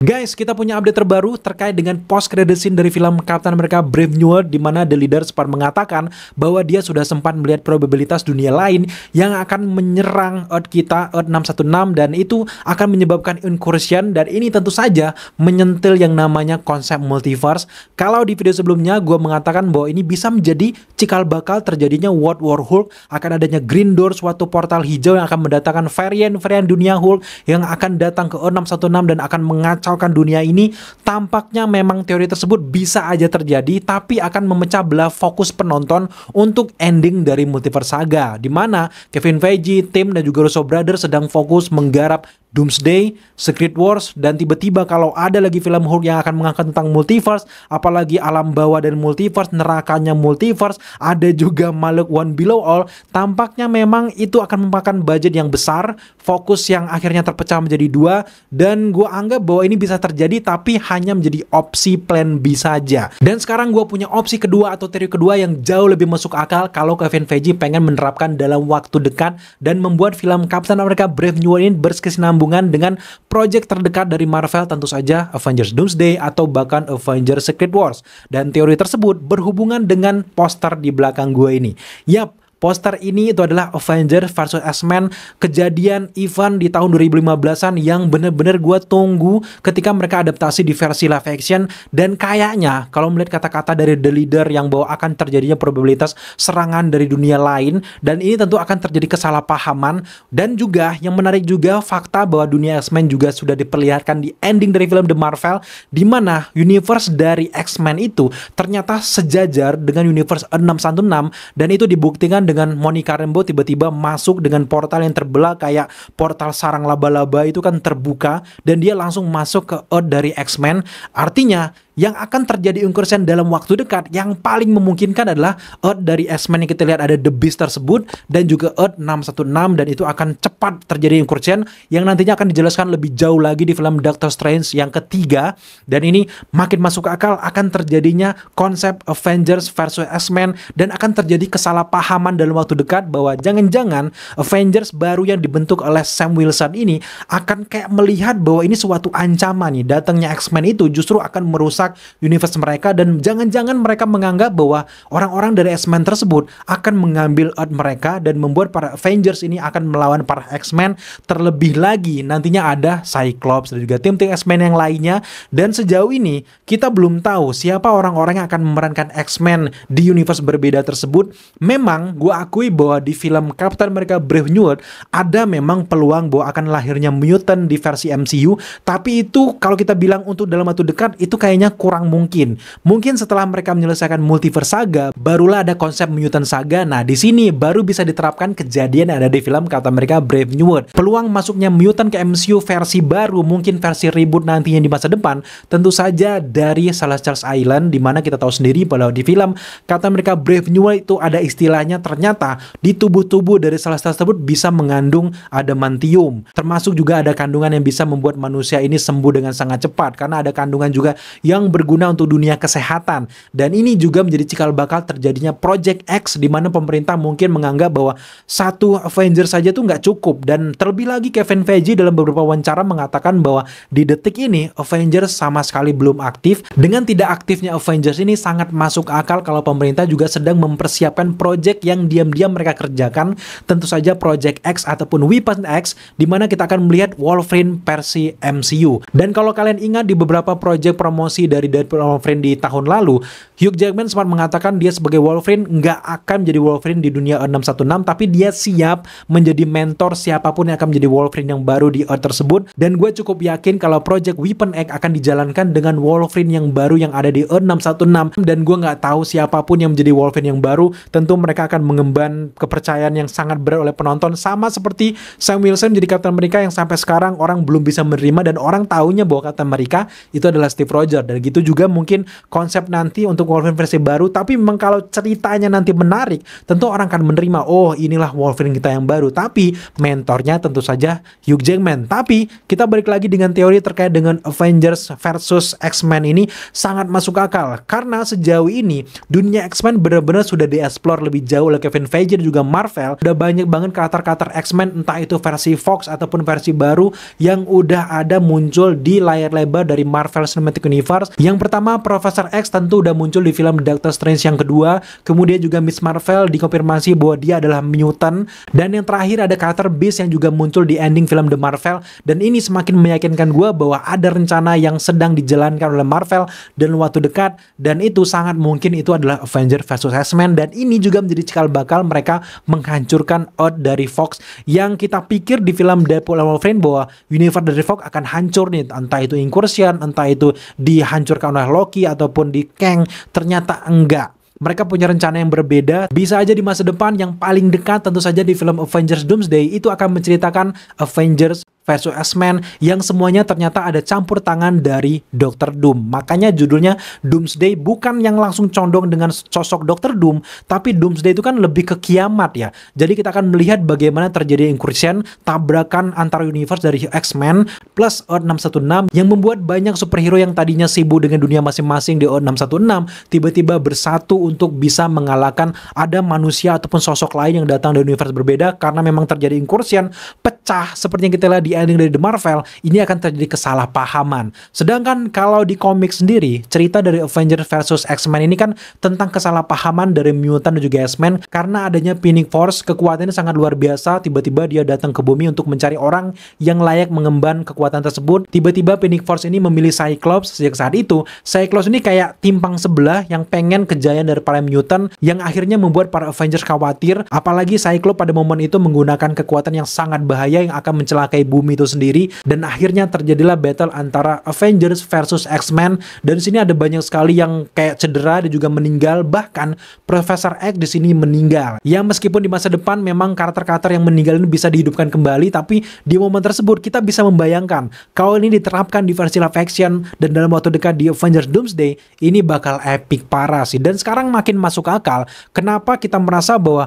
Guys, kita punya update terbaru terkait dengan post credit scene dari film Captain America Brave New World, di mana The Leader sempat mengatakan bahwa dia sudah sempat melihat probabilitas dunia lain yang akan menyerang Earth kita, Earth 616, dan itu akan menyebabkan incursion, dan ini tentu saja menyentil yang namanya konsep multiverse. Kalau di video sebelumnya gue mengatakan bahwa ini bisa menjadi cikal bakal terjadinya World War Hulk, akan adanya Green Door, suatu portal hijau yang akan mendatangkan varian-varian dunia Hulk yang akan datang ke Earth 616 dan akan mengacaukan dunia ini. Tampaknya memang teori tersebut bisa aja terjadi, tapi akan memecah belah fokus penonton untuk ending dari multiverse saga, di mana Kevin Feige, Tim, dan juga Russo Brothers sedang fokus menggarap Doomsday, Secret Wars, dan tiba-tiba kalau ada lagi film Hulk yang akan mengangkat tentang multiverse, apalagi alam bawah dan multiverse, nerakanya multiverse, ada juga makhluk One Below All, tampaknya memang itu akan memakan budget yang besar, fokus yang akhirnya terpecah menjadi dua, dan gue anggap bahwa ini bisa terjadi tapi hanya menjadi opsi plan B saja. Dan sekarang gue punya opsi kedua atau teori kedua yang jauh lebih masuk akal kalau Kevin Feige pengen menerapkan dalam waktu dekat dan membuat film Captain America Brave New World ini berkesinambungan dengan project terdekat dari Marvel, tentu saja Avengers Doomsday atau bahkan Avengers Secret Wars. Dan teori tersebut berhubungan dengan poster di belakang gue ini. Yap, poster ini itu adalah Avengers vs X-Men, kejadian event di tahun 2015-an yang bener-bener gue tunggu ketika mereka adaptasi di versi live action. Dan kayaknya kalau melihat kata-kata dari The Leader yang bahwa akan terjadinya probabilitas serangan dari dunia lain, dan ini tentu akan terjadi kesalahpahaman. Dan juga yang menarik juga fakta bahwa dunia X-Men juga sudah diperlihatkan di ending dari film The Marvel, di mana universe dari X-Men itu ternyata sejajar dengan universe 616, dan itu dibuktikan dengan Monica Rambeau tiba-tiba masuk dengan portal yang terbelah kayak portal sarang laba-laba itu kan terbuka, dan dia langsung masuk ke Earth dari X-Men. Artinya yang akan terjadi incursion dalam waktu dekat yang paling memungkinkan adalah Earth dari X-Men yang kita lihat ada The Beast tersebut, dan juga Earth 616, dan itu akan cepat terjadi incursion yang nantinya akan dijelaskan lebih jauh lagi di film Doctor Strange yang ketiga. Dan ini makin masuk akal akan terjadinya konsep Avengers versus X-Men, dan akan terjadi kesalahpahaman dalam waktu dekat bahwa jangan-jangan Avengers baru yang dibentuk oleh Sam Wilson ini akan kayak melihat bahwa ini suatu ancaman nih, datangnya X-Men itu justru akan merusak universe mereka, dan jangan-jangan mereka menganggap bahwa orang-orang dari X-Men tersebut akan mengambil Earth mereka dan membuat para Avengers ini akan melawan para X-Men. Terlebih lagi nantinya ada Cyclops dan juga tim-tim X-Men yang lainnya, dan sejauh ini kita belum tahu siapa orang-orang yang akan memerankan X-Men di universe berbeda tersebut. Memang gue akui bahwa di film Captain America Brave New World ada memang peluang bahwa akan lahirnya mutant di versi MCU, tapi itu kalau kita bilang untuk dalam waktu dekat itu kayaknya kurang mungkin. Mungkin setelah mereka menyelesaikan multiverse saga, barulah ada konsep mutant saga. Nah, di sini baru bisa diterapkan kejadian yang ada di film Captain America Brave New World. Peluang masuknya mutant ke MCU versi baru, mungkin versi reboot nantinya di masa depan, tentu saja dari Celestial Island, di mana kita tahu sendiri bahwa di film Captain America Brave New World itu ada istilahnya, ternyata di tubuh-tubuh dari Celestial tersebut bisa mengandung adamantium. Termasuk juga ada kandungan yang bisa membuat manusia ini sembuh dengan sangat cepat, karena ada kandungan juga yang berguna untuk dunia kesehatan. Dan ini juga menjadi cikal bakal terjadinya Project X, di mana pemerintah mungkin menganggap bahwa satu Avengers saja tuh nggak cukup. Dan terlebih lagi Kevin Feige dalam beberapa wawancara mengatakan bahwa di detik ini Avengers sama sekali belum aktif. Dengan tidak aktifnya Avengers ini sangat masuk akal kalau pemerintah juga sedang mempersiapkan project yang diam-diam mereka kerjakan, tentu saja Project X ataupun Weapon X, di mana kita akan melihat Wolverine versi MCU. Dan kalau kalian ingat di beberapa project promosi dari Deadpool Wolverine di tahun lalu, Hugh Jackman sempat mengatakan dia sebagai Wolverine nggak akan menjadi Wolverine di dunia 616, tapi dia siap menjadi mentor siapapun yang akan menjadi Wolverine yang baru di Earth tersebut. Dan gue cukup yakin kalau Project Weapon X akan dijalankan dengan Wolverine yang baru yang ada di Earth 616. Dan gue nggak tahu siapapun yang menjadi Wolverine yang baru, tentu mereka akan mengemban kepercayaan yang sangat berat oleh penonton, sama seperti Sam Wilson menjadi Captain America yang sampai sekarang orang belum bisa menerima, dan orang tahunya bahwa Captain America itu adalah Steve Rogers. Dan Dan gitu juga mungkin konsep nanti untuk Wolverine versi baru. Tapi memang kalau ceritanya nanti menarik, tentu orang akan menerima, oh inilah Wolverine kita yang baru. Tapi mentornya tentu saja Hugh Jackman. Tapi kita balik lagi dengan teori terkait dengan Avengers versus X-Men ini sangat masuk akal. Karena sejauh ini dunia X-Men benar-benar sudah dieksplor lebih jauh oleh Kevin Feige dan juga Marvel. Udah banyak banget karakter-karakter X-Men, entah itu versi Fox ataupun versi baru yang udah ada muncul di layar lebar dari Marvel Cinematic Universe. Yang pertama, Profesor X tentu udah muncul di film Doctor Strange yang kedua. Kemudian juga Miss Marvel dikonfirmasi bahwa dia adalah mutant. Dan yang terakhir ada karakter Beast yang juga muncul di ending film The Marvel. Dan ini semakin meyakinkan gue bahwa ada rencana yang sedang dijalankan oleh Marvel dalam waktu dekat. Dan itu sangat mungkin itu adalah Avengers versus X-Men. Dan ini juga menjadi cikal bakal mereka menghancurkan Earth dari Fox. Yang kita pikir di film Deadpool and Wolverine bahwa universe dari Fox akan hancur nih. Entah itu Incursion, entah itu dihancurkan oleh Loki ataupun di Kang. Ternyata enggak. Mereka punya rencana yang berbeda. Bisa aja di masa depan yang paling dekat tentu saja di film Avengers Doomsday itu akan menceritakan Avengers versus X-Men yang semuanya ternyata ada campur tangan dari Dr. Doom. Makanya judulnya Doomsday bukan yang langsung condong dengan sosok Dr. Doom, tapi Doomsday itu kan lebih ke kiamat ya. Jadi kita akan melihat bagaimana terjadi incursion, tabrakan antar universe dari X-Men plus Earth 616 yang membuat banyak superhero yang tadinya sibuk dengan dunia masing-masing di Earth 616 tiba-tiba bersatu untuk bisa mengalahkan ada manusia ataupun sosok lain yang datang dari universe berbeda karena memang terjadi incursion, pecah seperti yang kita lihat di ending dari The Marvel. Ini akan terjadi kesalahpahaman. Sedangkan kalau di komik sendiri, cerita dari Avengers versus X-Men ini kan tentang kesalahpahaman dari mutant dan juga X-Men karena adanya Phoenix Force. Kekuatannya sangat luar biasa. Tiba-tiba dia datang ke bumi untuk mencari orang yang layak mengemban kekuatan tersebut. Tiba-tiba Phoenix Force ini memilih Cyclops. Sejak saat itu Cyclops ini kayak timpang sebelah yang pengen kejayaan dari para mutant, yang akhirnya membuat para Avengers khawatir. Apalagi Cyclops pada momen itu menggunakan kekuatan yang sangat bahaya yang akan mencelakai bumi itu sendiri, dan akhirnya terjadilah battle antara Avengers versus X-Men. Dan di sini ada banyak sekali yang kayak cedera dan juga meninggal, bahkan Profesor X di sini meninggal. Ya meskipun di masa depan memang karakter-karakter yang meninggal ini bisa dihidupkan kembali, tapi di momen tersebut kita bisa membayangkan kalau ini diterapkan di versi live action dan dalam waktu dekat di Avengers Doomsday, ini bakal epic parah sih. Dan sekarang makin masuk akal kenapa kita merasa bahwa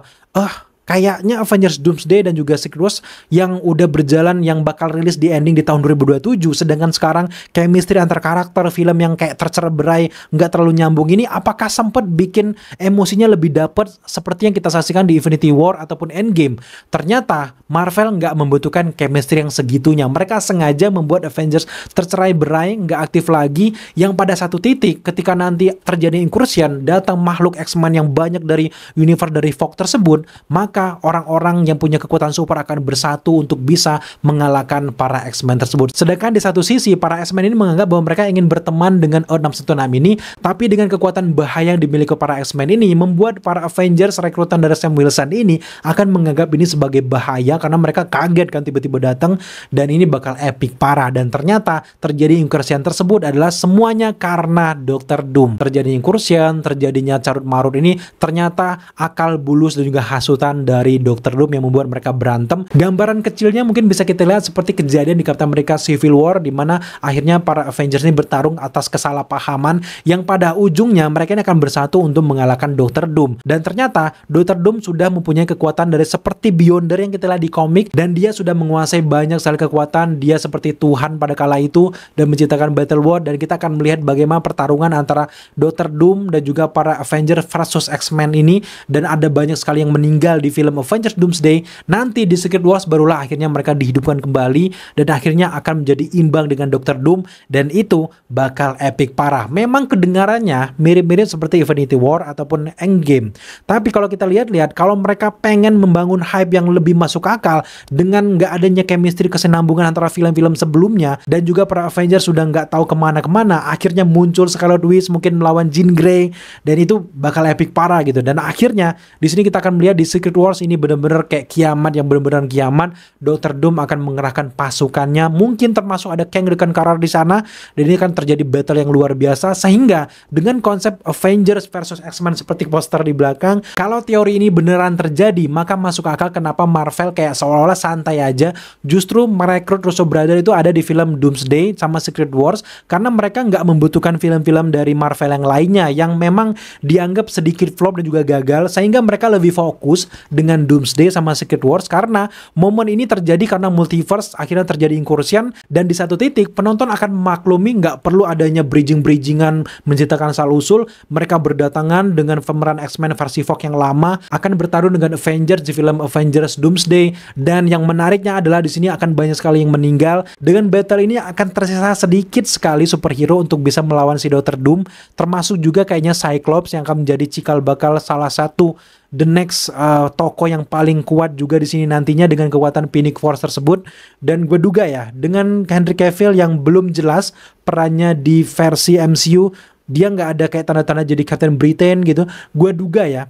kayaknya Avengers Doomsday dan juga Secret Wars yang udah berjalan yang bakal rilis di ending di tahun 2027, sedangkan sekarang chemistry antar karakter film yang kayak tercerai-berai nggak terlalu nyambung ini, apakah sempet bikin emosinya lebih dapet seperti yang kita saksikan di Infinity War ataupun Endgame? Ternyata Marvel nggak membutuhkan chemistry yang segitunya. Mereka sengaja membuat Avengers tercerai-berai, nggak aktif lagi, yang pada satu titik ketika nanti terjadi incursion, datang makhluk X-Men yang banyak dari universe dari Fox tersebut, maka orang-orang yang punya kekuatan super akan bersatu untuk bisa mengalahkan para X-Men tersebut. Sedangkan di satu sisi, para X-Men ini menganggap bahwa mereka ingin berteman dengan Earth 616 ini, tapi dengan kekuatan bahaya yang dimiliki para X-Men ini, membuat para Avengers rekrutan dari Sam Wilson ini akan menganggap ini sebagai bahaya karena mereka kaget kan tiba-tiba datang, dan ini bakal epic parah. Dan ternyata terjadi incursion tersebut adalah semuanya karena Dr. Doom. Terjadi incursion, terjadinya carut marut ini ternyata akal bulus dan juga hasutan dari Dr. Doom yang membuat mereka berantem. Gambaran kecilnya mungkin bisa kita lihat seperti kejadian di Captain America Civil War, di mana akhirnya para Avengers ini bertarung atas kesalahpahaman yang pada ujungnya mereka ini akan bersatu untuk mengalahkan Dr. Doom. Dan ternyata Dr. Doom sudah mempunyai kekuatan dari seperti Beyonder yang kita lihat di komik, dan dia sudah menguasai banyak sekali kekuatan. Dia seperti Tuhan pada kala itu dan menciptakan Battle World, dan kita akan melihat bagaimana pertarungan antara Dr. Doom dan juga para Avengers versus X-Men ini, dan ada banyak sekali yang meninggal di film Avengers Doomsday. Nanti di Secret Wars barulah akhirnya mereka dihidupkan kembali dan akhirnya akan menjadi imbang dengan Dr. Doom, dan itu bakal epic parah. Memang kedengarannya mirip-mirip seperti Infinity War ataupun Endgame, tapi kalau kita lihat-lihat, kalau mereka pengen membangun hype yang lebih masuk akal dengan nggak adanya chemistry, kesenambungan antara film-film sebelumnya, dan juga para Avengers sudah nggak tahu kemana-kemana, akhirnya muncul Scarlet Witch mungkin melawan Jean Grey, dan itu bakal epic parah gitu. Dan akhirnya di sini kita akan melihat di Secret Wars ini bener-bener kayak kiamat yang bener-bener kiamat. Dr. Doom akan mengerahkan pasukannya, mungkin termasuk ada Kang Dekan Karar di sana, dan ini akan terjadi battle yang luar biasa. Sehingga dengan konsep Avengers versus X-Men seperti poster di belakang, kalau teori ini beneran terjadi, maka masuk akal kenapa Marvel kayak seolah-olah santai aja justru merekrut Russo Brothers itu ada di film Doomsday sama Secret Wars, karena mereka nggak membutuhkan film-film dari Marvel yang lainnya yang memang dianggap sedikit flop dan juga gagal, sehingga mereka lebih fokus dengan Doomsday sama Secret Wars. Karena momen ini terjadi karena multiverse akhirnya terjadi incursion, dan di satu titik penonton akan memaklumi nggak perlu adanya bridging-bridgingan menciptakan asal-usul. Mereka berdatangan dengan pemeran X-Men versi Fox yang lama akan bertarung dengan Avengers di film Avengers Doomsday, dan yang menariknya adalah di sini akan banyak sekali yang meninggal. Dengan battle ini akan tersisa sedikit sekali superhero untuk bisa melawan si Dr. Doom, termasuk juga kayaknya Cyclops yang akan menjadi cikal bakal salah satu the next tokoh yang paling kuat juga di sini nantinya dengan kekuatan Phoenix Force tersebut. Dan gue duga ya, dengan Henry Cavill yang belum jelas perannya di versi MCU, dia nggak ada kayak tanda-tanda jadi Captain Britain gitu. Gue duga ya,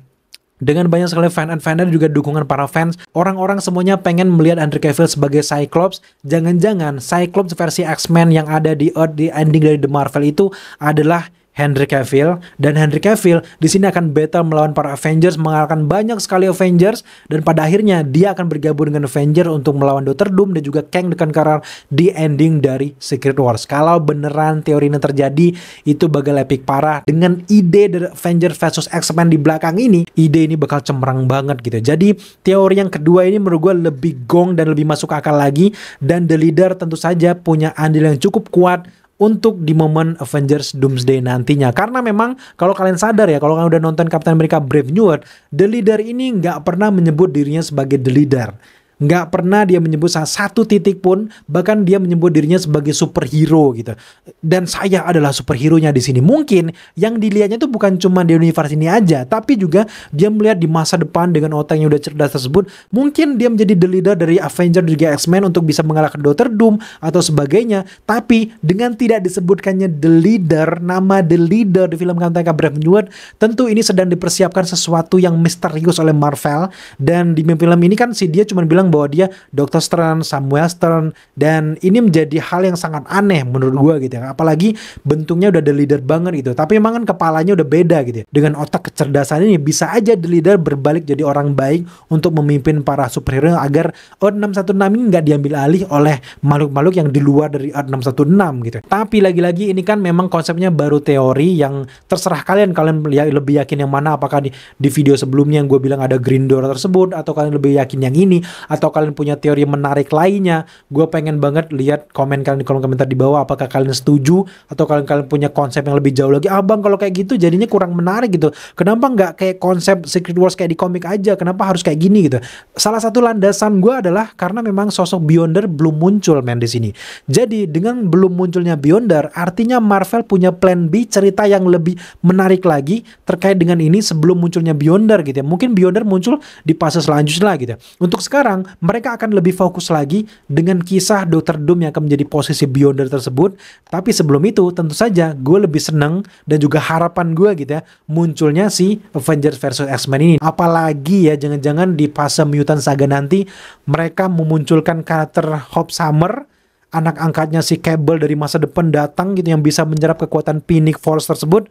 dengan banyak sekali fan dan juga dukungan para fans, orang-orang semuanya pengen melihat Henry Cavill sebagai Cyclops. Jangan-jangan Cyclops versi X-Men yang ada di Earth di ending dari The Marvel itu adalah Henry Cavill, dan Henry Cavill di sini akan battle melawan para Avengers, mengalahkan banyak sekali Avengers, dan pada akhirnya dia akan bergabung dengan Avengers untuk melawan Dr. Doom dan juga Kang Dekan Karar di ending dari Secret Wars. Kalau beneran teori ini terjadi, itu bakal epic parah. Dengan ide dari Avengers versus X-Men di belakang ini, ide ini bakal cemerlang banget gitu. Jadi teori yang kedua ini menurut gue lebih gong dan lebih masuk akal lagi, dan The Leader tentu saja punya andil yang cukup kuat untuk di momen Avengers Doomsday nantinya. Karena memang kalau kalian sadar ya, kalau kalian udah nonton Captain America Brave New World, The Leader ini nggak pernah menyebut dirinya sebagai The Leader. Nggak pernah dia menyebut satu titik pun, bahkan dia menyebut dirinya sebagai superhero gitu. Dan saya adalah superhero-nya di sini. Mungkin yang dilihatnya itu bukan cuma di universe ini aja, tapi juga dia melihat di masa depan dengan otak yang udah cerdas tersebut. Mungkin dia menjadi the leader dari Avengers dan juga X-Men untuk bisa mengalahkan Dr. Doom atau sebagainya. Tapi dengan tidak disebutkannya the leader, nama the leader di film Captain America Brave New World, tentu ini sedang dipersiapkan sesuatu yang misterius oleh Marvel. Dan di film ini kan si dia cuma bilang bahwa dia Dr. Strange, Samuel Stern, dan ini menjadi hal yang sangat aneh menurut gue gitu ya. Apalagi bentuknya udah the leader banget gitu, tapi emang kan kepalanya udah beda gitu ya. Dengan otak kecerdasan ini bisa aja the leader berbalik jadi orang baik untuk memimpin para superhero agar Earth 616 ini nggak diambil alih oleh makhluk-makhluk yang di luar dari Earth 616 gitu. Tapi lagi-lagi ini kan memang konsepnya baru teori, yang terserah kalian lebih yakin yang mana. Apakah di video sebelumnya yang gue bilang ada Green Door tersebut, atau kalian lebih yakin yang ini, atau kalian punya teori menarik lainnya. Gue pengen banget lihat komen kalian di kolom komentar di bawah. Apakah kalian setuju, atau kalian punya konsep yang lebih jauh lagi? Bang, kalau kayak gitu jadinya kurang menarik gitu. Kenapa nggak kayak konsep Secret Wars kayak di komik aja? Kenapa harus kayak gini gitu? Salah satu landasan gue adalah karena memang sosok Beyonder belum muncul di sini. Jadi dengan belum munculnya Beyonder, artinya Marvel punya plan B, cerita yang lebih menarik lagi terkait dengan ini sebelum munculnya Beyonder gitu ya. Mungkin Beyonder muncul di fase selanjutnya gitu. Untuk sekarang mereka akan lebih fokus lagi dengan kisah Dr. Doom yang akan menjadi posisi Beyonder tersebut. Tapi sebelum itu tentu saja gue lebih seneng, dan juga harapan gue gitu ya, munculnya si Avengers versus X-Men ini. Apalagi ya, jangan-jangan di fase Mutant Saga nanti mereka memunculkan karakter Hope Summer, anak angkatnya si Cable dari masa depan datang gitu, yang bisa menyerap kekuatan Phoenix Force tersebut.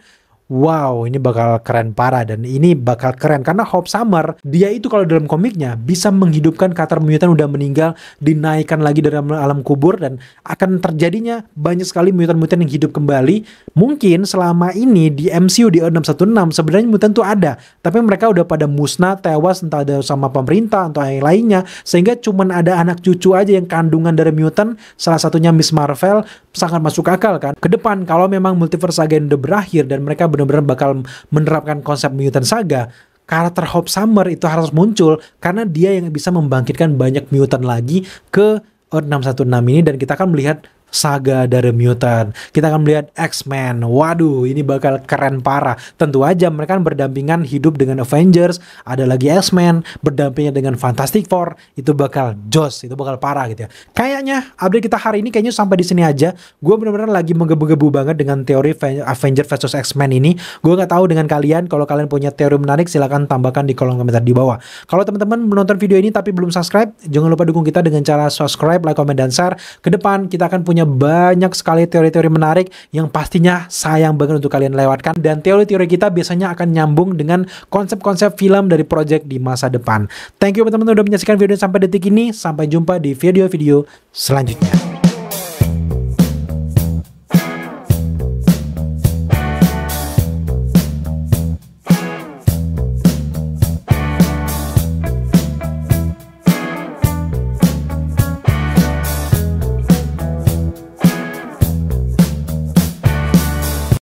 Wow, ini bakal keren parah, dan ini bakal keren karena Hope Summer, dia itu kalau dalam komiknya bisa menghidupkan karakter mutant udah meninggal, dinaikkan lagi dari alam kubur, dan akan terjadinya banyak sekali mutant-mutant yang hidup kembali. Mungkin selama ini di MCU di 616 sebenarnya mutant tuh ada, tapi mereka udah pada musnah, tewas, entah ada sama pemerintah atau yang lainnya, sehingga cuman ada anak cucu aja yang kandungan dari mutant, salah satunya Miss Marvel. Sangat masuk akal kan. Kedepan kalau memang multiverse saga udah berakhir dan mereka benar-benar bakal menerapkan konsep Mutant Saga, karakter Hope Summer itu harus muncul karena dia yang bisa membangkitkan banyak mutant lagi ke Earth 616 ini, dan kita akan melihat Saga dari Mutant. Kita akan melihat X-Men. Waduh, ini bakal keren parah. Tentu aja mereka kan berdampingan hidup dengan Avengers, ada lagi X-Men, berdampingan dengan Fantastic Four. Itu bakal jos, itu bakal parah gitu ya. Kayaknya update kita hari ini kayaknya sampai di sini aja. Gue bener-bener lagi menggebu-gebu banget dengan teori Avengers versus X-Men ini. Gue nggak tahu dengan kalian, kalau kalian punya teori menarik silahkan tambahkan di kolom komentar di bawah. Kalau teman-teman menonton video ini tapi belum subscribe, jangan lupa dukung kita dengan cara subscribe, like, komen, dan share. Kedepan kita akan punya banyak sekali teori-teori menarik yang pastinya sayang banget untuk kalian lewatkan, dan teori-teori kita biasanya akan nyambung dengan konsep-konsep film dari project di masa depan. Thank you teman-teman udah menyaksikan video sampai detik ini. Sampai jumpa di video-video selanjutnya.